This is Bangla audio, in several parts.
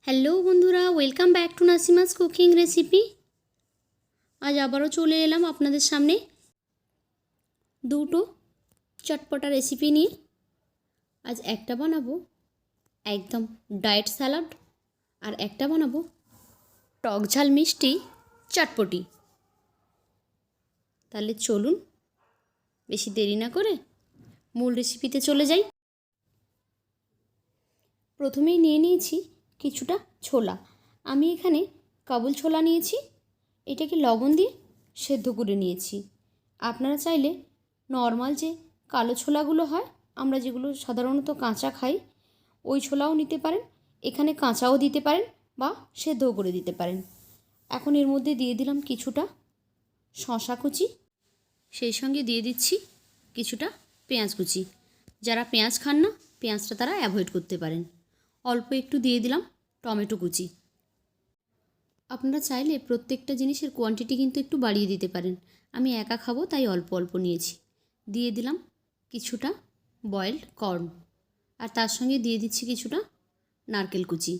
হ্যালো বন্ধুরা, welcome back to Nasima's cooking recipe. আজ আবারও চলে এলাম আপনাদের সামনে দুটো চটপটা রেসিপি নিয়ে। আজ একটা বানাবো একদম ডায়েট স্যালাড, আর একটা বানাবো টক ঝাল মিষ্টি চটপটি। তাহলে চলুন বেশি দেরি না করে মূল রেসিপিতে চলে যাই। প্রথমেই নিয়ে নিয়েছি কিছুটা ছোলা। আমি এখানে কাবুল ছোলা নিয়েছি, এটাকে লবণ দিয়ে সেদ্ধ করে নিয়েছি। আপনারা চাইলে নর্মাল যে কালো ছোলাগুলো হয়, আমরা যেগুলো সাধারণত কাঁচা খাই, ওই ছোলাও নিতে পারেন। এখানে কাঁচাও দিতে পারেন বা সেদ্ধও করে দিতে পারেন। এখন এর মধ্যে দিয়ে দিলাম কিছুটা শসা কুচি, সেই সঙ্গে দিয়ে দিচ্ছি কিছুটা পেঁয়াজ কুচি। যারা পেঁয়াজ খান না, পেঁয়াজটা তারা অ্যাভয়েড করতে পারেন। অল্প একটু দিয়ে দিলাম টমেটো কুচি। আপনারা চাইলে প্রত্যেকটা জিনিসের কোয়ান্টিটি কিন্তু একটু বাড়িয়ে দিতে পারেন। আমি একা খাবো তাই অল্প অল্প নিয়েছি। দিয়ে দিলাম কিছুটা বয়েলড কর্ন, আর তার সঙ্গে দিয়ে দিচ্ছি কিছুটা নারকেল কুচি।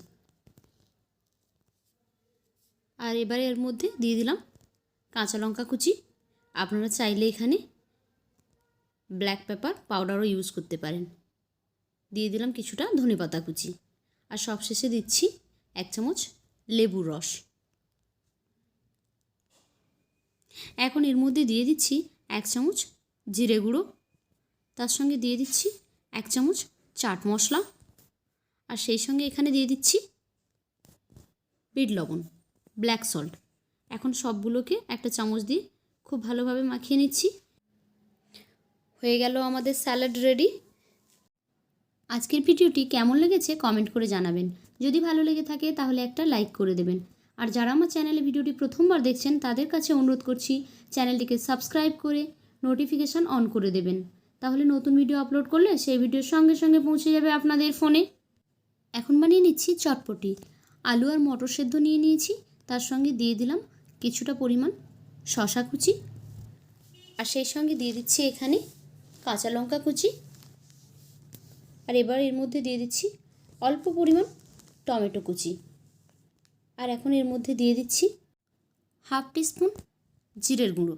আর এবারে এর মধ্যে দিয়ে দিলাম কাঁচা লঙ্কা কুচি। আপনারা চাইলে এখানে ব্ল্যাক পেপার পাউডারও ইউজ করতে পারেন। দিয়ে দিলাম কিছুটা ধনেপাতা কুচি, আর সবশেষে দিচ্ছি 1 চামচ লেবুর রস। এখন এর মধ্যে দিয়ে দিচ্ছি 1 চামচ জিরে গুঁড়ো, তার সঙ্গে দিয়ে দিচ্ছি 1 চামচ চাট মশলা, আর সেই সঙ্গে এখানে দিয়ে দিচ্ছি বিট লবণ, ব্ল্যাক সল্ট। এখন সবগুলোকে একটা চামচ দিয়ে খুব ভালোভাবে মাখিয়ে নিচ্ছি। হয়ে গেল আমাদের স্যালাড রেডি। আজকের ভিডিওটি কেমন লেগেছে কমেন্ট করে জানাবেন। যদি ভালো লেগে থাকে তাহলে একটা লাইক করে দেবেন। আর যারা আমার চ্যানেলে ভিডিওটি প্রথমবার দেখছেন তাদের কাছে অনুরোধ করছি চ্যানেলটিকে সাবস্ক্রাইব করে নোটিফিকেশান অন করে দেবেন। তাহলে নতুন ভিডিও আপলোড করলে সেই ভিডিওর সঙ্গে সঙ্গে পৌঁছে যাবে আপনাদের ফোনে। এখন বানিয়ে নিচ্ছি চটপটি। আলু আর মটর সেদ্ধ নিয়ে নিয়েছি, তার সঙ্গে দিয়ে দিলাম কিছুটা পরিমাণ শসা কুচি, আর সেই সঙ্গে দিয়ে দিচ্ছি এখানে কাঁচা লঙ্কা কুচি। আর এবার এর মধ্যে দিয়ে দিচ্ছি অল্প পরিমাণ টমেটো কুচি। আর এখন এর মধ্যে দিয়ে দিচ্ছি 1/2 টিস্পুন জিরের গুঁড়ো।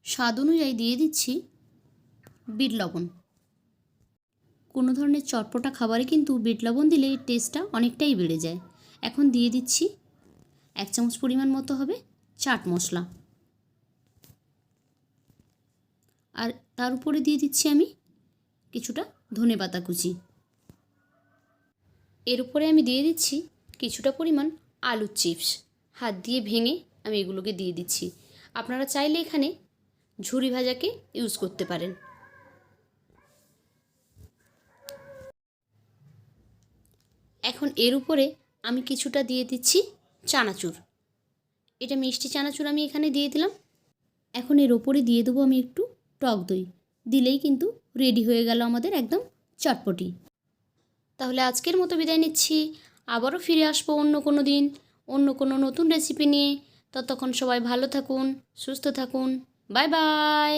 স্বাদ অনুযায়ী দিয়ে দিচ্ছি বিট লবণ। কোনো ধরনের চটপটা খাবারে কিন্তু বিট লবণ দিলে এই টেস্টটা অনেকটাই বেড়ে যায়। এখন দিয়ে দিচ্ছি 1 চামচ পরিমাণ মতো হবে চাট মশলা, আর তার উপরে দিয়ে দিচ্ছি আমি কিছুটা ধনেপাতা কুচি। এর উপরে আমি দিয়ে দিচ্ছি কিছুটা পরিমাণ আলুর চিপস। হাত দিয়ে ভেঙে আমি এগুলোকে দিয়ে দিচ্ছি। আপনারা চাইলে এখানে ঝুরি ভাজাকে ইউজ করতে পারেন। এখন এর উপরে আমি কিছুটা দিয়ে দিচ্ছি চানাচুর। এটা মিষ্টি চানাচুর আমি এখানে দিয়ে দিলাম। এখন এর ওপরে দিয়ে দেবো আমি একটু টক দই। দিলেই কিন্তু রেডি হয়ে গেল আমাদের একদম চটপটি। তাহলে আজকের মতো বিদায় নিচ্ছি। আবারও ফিরে আসবো অন্য কোনো দিন অন্য কোনো নতুন রেসিপি নিয়ে। ততক্ষণ সবাই ভালো থাকুন, সুস্থ থাকুন। Bye bye.